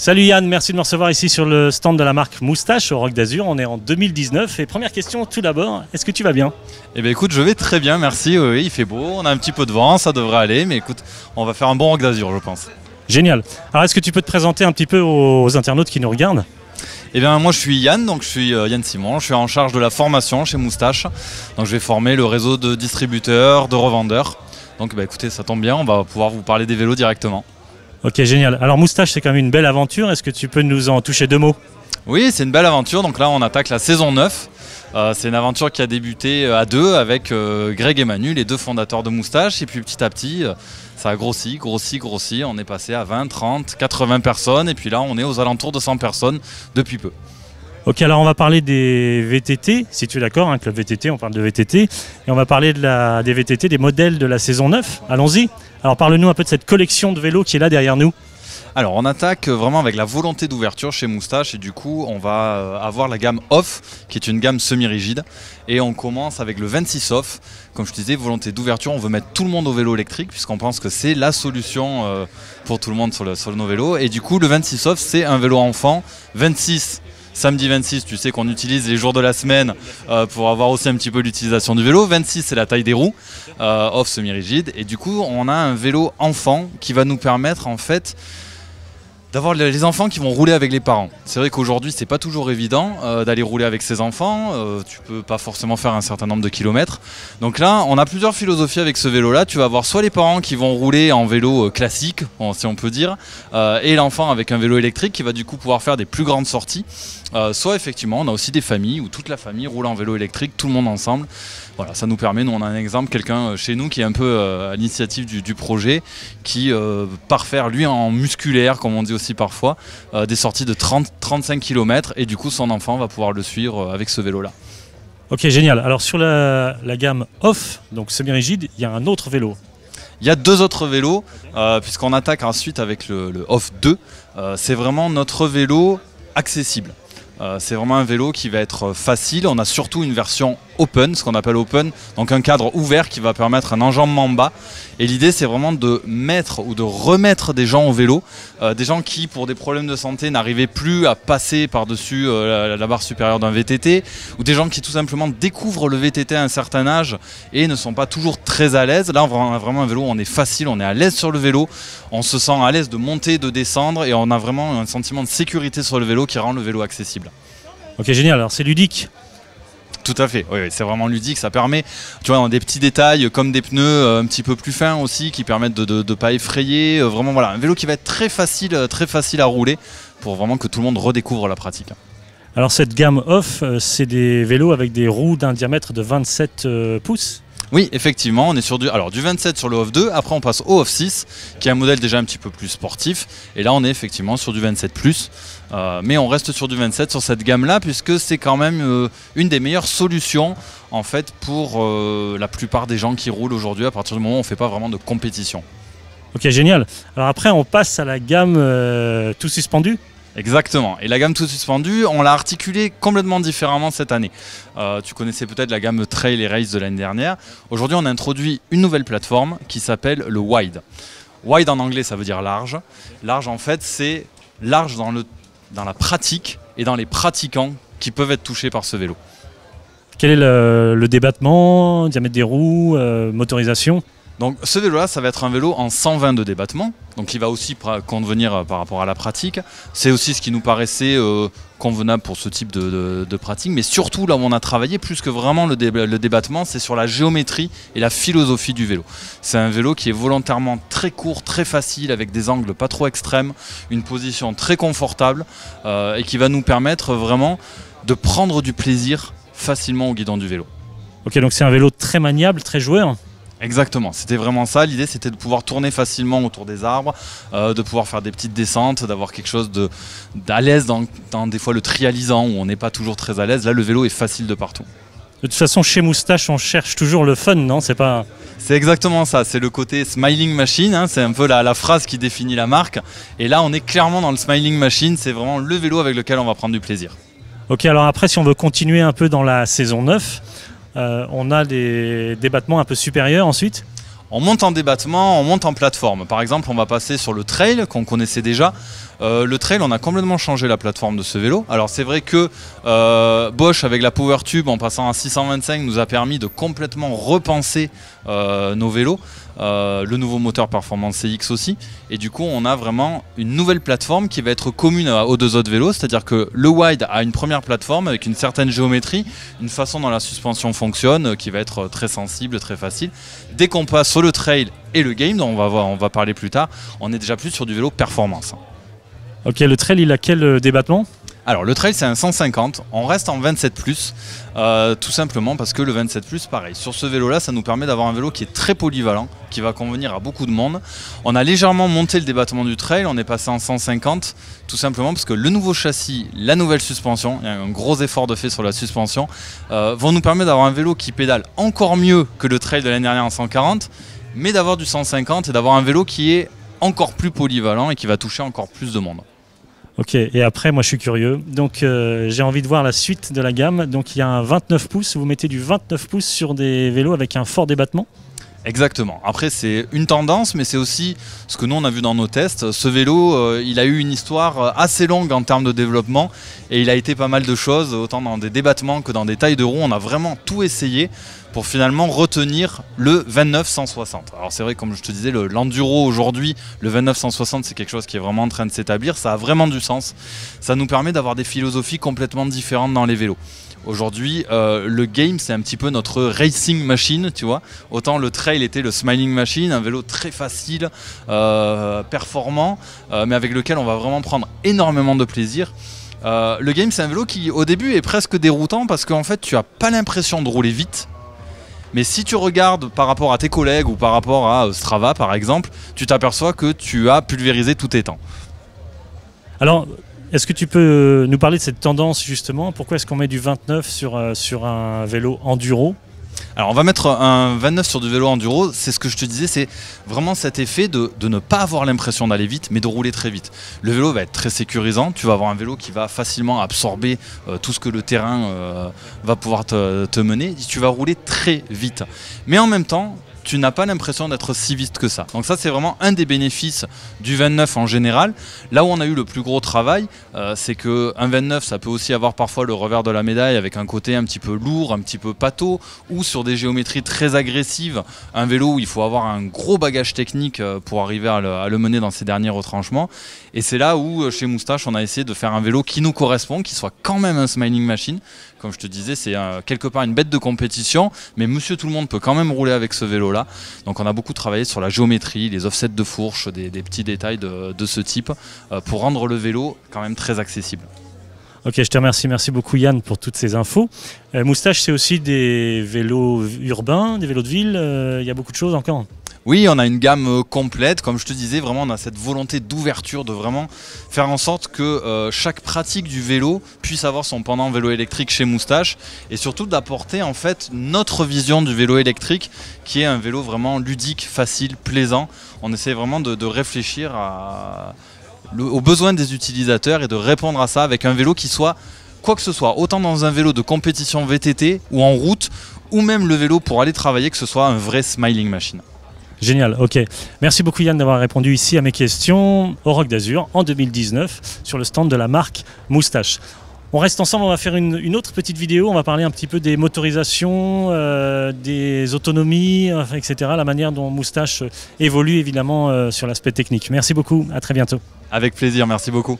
Salut Yann, merci de me recevoir ici sur le stand de la marque Moustache au Roc d'Azur. On est en 2019 et première question tout d'abord, est-ce que tu vas bien? Eh bien écoute, je vais très bien, merci. Oui, il fait beau, on a un petit peu de vent, ça devrait aller, mais écoute, on va faire un bon Roc d'Azur, je pense. Génial. Alors est-ce que tu peux te présenter un petit peu aux internautes qui nous regardent? Eh bien moi je suis Yann, donc je suis Yann Simon, je suis en charge de la formation chez Moustache. Donc je vais former le réseau de distributeurs, de revendeurs. Donc bah, écoutez, ça tombe bien, on va pouvoir vous parler des vélos directement. Ok, génial. Alors Moustache, c'est quand même une belle aventure. Est-ce que tu peux nous en toucher deux mots? Oui, c'est une belle aventure. Donc là, on attaque la saison 9. C'est une aventure qui a débuté à deux avec Greg et Manu, les deux fondateurs de Moustache. Et puis petit à petit, ça a grossi. On est passé à 20, 30, 80 personnes. Et puis là, on est aux alentours de 100 personnes depuis peu. Ok, alors on va parler des VTT, si tu es d'accord, Club VTT, on parle de VTT. Et on va parler des VTT, des modèles de la saison 9. Allons-y. Alors parle-nous un peu de cette collection de vélos qui est là derrière nous. Alors on attaque vraiment avec la volonté d'ouverture chez Moustache et du coup on va avoir la gamme Off qui est une gamme semi-rigide et on commence avec le 26 Off. Comme je te disais, volonté d'ouverture, on veut mettre tout le monde au vélo électrique puisqu'on pense que c'est la solution pour tout le monde sur nos vélos et du coup le 26 Off c'est un vélo enfant, 26 samedi 26, tu sais qu'on utilise les jours de la semaine pour avoir aussi un petit peu l'utilisation du vélo. 26, c'est la taille des roues, off semi-rigide. Et du coup, on a un vélo enfant qui va nous permettre en fait d'avoir les enfants qui vont rouler avec les parents. C'est vrai qu'aujourd'hui, c'est pas toujours évident d'aller rouler avec ses enfants. Tu peux pas forcément faire un certain nombre de kilomètres. Donc là, on a plusieurs philosophies avec ce vélo-là. Tu vas avoir soit les parents qui vont rouler en vélo classique, si on peut dire, et l'enfant avec un vélo électrique qui va du coup pouvoir faire des plus grandes sorties. Soit effectivement, on a aussi des familles où toute la famille roule en vélo électrique, tout le monde ensemble. Voilà, ça nous permet, nous on a un exemple, quelqu'un chez nous qui est un peu à l'initiative du projet, qui part faire lui en musculaire, comme on dit aussi parfois, des sorties de 30-35 km et du coup son enfant va pouvoir le suivre avec ce vélo-là. Ok, génial. Alors sur la gamme Off, donc semi-rigide, il y a un autre vélo. Il y a deux autres vélos, puisqu'on attaque ensuite avec le Off 2. C'est vraiment notre vélo accessible. C'est vraiment un vélo qui va être facile. On a surtout une version open, ce qu'on appelle open, donc un cadre ouvert qui va permettre un enjambement bas. Et l'idée, c'est vraiment de mettre ou de remettre des gens au vélo, des gens qui, pour des problèmes de santé, n'arrivaient plus à passer par-dessus la barre supérieure d'un VTT, ou des gens qui tout simplement découvrent le VTT à un certain âge et ne sont pas toujours très à l'aise. Là, on a vraiment un vélo où on est facile, on est à l'aise sur le vélo, on se sent à l'aise de monter, de descendre, et on a vraiment un sentiment de sécurité sur le vélo qui rend le vélo accessible. Ok, génial. Alors c'est ludique. Tout à fait, oui, c'est vraiment ludique, ça permet, tu vois, dans des petits détails comme des pneus un petit peu plus fins aussi qui permettent de ne pas effrayer, vraiment voilà, un vélo qui va être très facile à rouler pour vraiment que tout le monde redécouvre la pratique. Alors cette gamme Off, c'est des vélos avec des roues d'un diamètre de 27 pouces. Oui, effectivement, on est sur du 27 sur le Off 2, après on passe au Off 6, qui est un modèle déjà un petit peu plus sportif, et là on est effectivement sur du 27+, mais on reste sur du 27 sur cette gamme-là, puisque c'est quand même une des meilleures solutions en fait pour la plupart des gens qui roulent aujourd'hui, à partir du moment où on ne fait pas vraiment de compétition. Ok, génial. Alors après on passe à la gamme tout suspendu. Exactement. Et la gamme tout suspendu, on l'a articulée complètement différemment cette année. Tu connaissais peut-être la gamme Trail et Race de l'année dernière. Aujourd'hui, on a introduit une nouvelle plateforme qui s'appelle le Wide. Wide en anglais, ça veut dire large. Large, en fait, c'est large dans la pratique et dans les pratiquants qui peuvent être touchés par ce vélo. Quel est le débattement, diamètre des roues, motorisation? Donc ce vélo-là, ça va être un vélo en 120 de débattement, donc il va aussi convenir par rapport à la pratique. C'est aussi ce qui nous paraissait convenable pour ce type de pratique, mais surtout là où on a travaillé, plus que vraiment le débattement, c'est sur la géométrie et la philosophie du vélo. C'est un vélo qui est volontairement très court, très facile, avec des angles pas trop extrêmes, une position très confortable et qui va nous permettre vraiment de prendre du plaisir facilement au guidon du vélo. Ok, donc c'est un vélo très maniable, très joueur. Exactement, c'était vraiment ça, l'idée c'était de pouvoir tourner facilement autour des arbres, de pouvoir faire des petites descentes, d'avoir quelque chose d'à l'aise dans des fois le trialisant où on n'est pas toujours très à l'aise. Là le vélo est facile de partout. De toute façon chez Moustache on cherche toujours le fun, non? C'est exactement ça, c'est le côté smiling machine, hein, c'est un peu la phrase qui définit la marque. Et là on est clairement dans le smiling machine, c'est vraiment le vélo avec lequel on va prendre du plaisir. Ok, alors après si on veut continuer un peu dans la saison 9, on a des débattements un peu supérieurs ensuite. On monte en débattement, on monte en plateforme. Par exemple, on va passer sur le trail qu'on connaissait déjà. Le trail, on a complètement changé la plateforme de ce vélo. Alors c'est vrai que Bosch avec la PowerTube en passant à 625 nous a permis de complètement repenser nos vélos. Le nouveau moteur Performance CX aussi, et du coup on a vraiment une nouvelle plateforme qui va être commune aux deux autres vélos, c'est-à-dire que le Wide a une première plateforme avec une certaine géométrie, une façon dont la suspension fonctionne qui va être très sensible, très facile. Dès qu'on passe sur le Trail et le Game, dont on va parler plus tard, on est déjà plus sur du vélo performance. Ok, le Trail il a quel débattement? Alors le Trail c'est un 150, on reste en 27+, tout simplement parce que le 27+, pareil, sur ce vélo là ça nous permet d'avoir un vélo qui est très polyvalent, qui va convenir à beaucoup de monde. On a légèrement monté le débattement du Trail, on est passé en 150, tout simplement parce que le nouveau châssis, la nouvelle suspension, il y a un gros effort de fait sur la suspension, vont nous permettre d'avoir un vélo qui pédale encore mieux que le Trail de l'année dernière en 140, mais d'avoir du 150 et d'avoir un vélo qui est encore plus polyvalent et qui va toucher encore plus de monde. Ok, et après, moi je suis curieux, donc j'ai envie de voir la suite de la gamme. Donc il y a un 29 pouces, vous mettez du 29 pouces sur des vélos avec un fort débattement? Exactement. Après, c'est une tendance, mais c'est aussi ce que nous on a vu dans nos tests. Ce vélo, il a eu une histoire assez longue en termes de développement et il a été pas mal de choses, autant dans des débattements que dans des tailles de roues. On a vraiment tout essayé pour finalement retenir le 29-160. Alors c'est vrai, comme je te disais, l'enduro aujourd'hui, le 29-160, c'est quelque chose qui est vraiment en train de s'établir. Ça a vraiment du sens. Ça nous permet d'avoir des philosophies complètement différentes dans les vélos. Aujourd'hui, le Game, c'est un petit peu notre racing machine, tu vois. Autant le Trail était le smiling machine, un vélo très facile, performant, mais avec lequel on va vraiment prendre énormément de plaisir. Le Game, c'est un vélo qui, au début, est presque déroutant parce qu'en fait, tu n'as pas l'impression de rouler vite. Mais si tu regardes par rapport à tes collègues ou par rapport à Strava, par exemple, tu t'aperçois que tu as pulvérisé tous tes temps. Alors, est-ce que tu peux nous parler de cette tendance justement? Pourquoi est-ce qu'on met du 29 sur un vélo enduro? Alors on va mettre un 29 sur du vélo enduro, c'est ce que je te disais, c'est vraiment cet effet de ne pas avoir l'impression d'aller vite, mais de rouler très vite. Le vélo va être très sécurisant, tu vas avoir un vélo qui va facilement absorber tout ce que le terrain va pouvoir te mener, tu vas rouler très vite. Mais en même temps, tu n'as pas l'impression d'être si vite que ça. Donc ça, c'est vraiment un des bénéfices du 29 en général. Là où on a eu le plus gros travail, c'est qu'un 29, ça peut aussi avoir parfois le revers de la médaille avec un côté un petit peu lourd, un petit peu pâteau, ou sur des géométries très agressives, un vélo où il faut avoir un gros bagage technique pour arriver à le mener dans ses derniers retranchements. Et c'est là où, chez Moustache, on a essayé de faire un vélo qui nous correspond, qui soit quand même un smiling machine. Comme je te disais, c'est quelque part une bête de compétition, mais monsieur tout le monde peut quand même rouler avec ce vélo-là. Donc on a beaucoup travaillé sur la géométrie, les offsets de fourche, des petits détails de ce type, pour rendre le vélo quand même très accessible. Ok, je te remercie. Merci beaucoup Yann pour toutes ces infos. Moustache, c'est aussi des vélos urbains, des vélos de ville, il y a beaucoup de choses encore. Oui, on a une gamme complète, comme je te disais, vraiment on a cette volonté d'ouverture, de vraiment faire en sorte que chaque pratique du vélo puisse avoir son pendant vélo électrique chez Moustache, et surtout d'apporter en fait notre vision du vélo électrique, qui est un vélo vraiment ludique, facile, plaisant. On essaie vraiment de réfléchir aux besoins des utilisateurs et de répondre à ça avec un vélo qui soit quoi que ce soit, autant dans un vélo de compétition VTT ou en route, ou même le vélo pour aller travailler, que ce soit un vrai smiling machine. Génial, ok. Merci beaucoup Yann d'avoir répondu ici à mes questions au Rock d'Azur en 2019 sur le stand de la marque Moustache. On reste ensemble, on va faire une autre petite vidéo, on va parler un petit peu des motorisations, des autonomies, etc. La manière dont Moustache évolue évidemment sur l'aspect technique. Merci beaucoup, à très bientôt. Avec plaisir, merci beaucoup.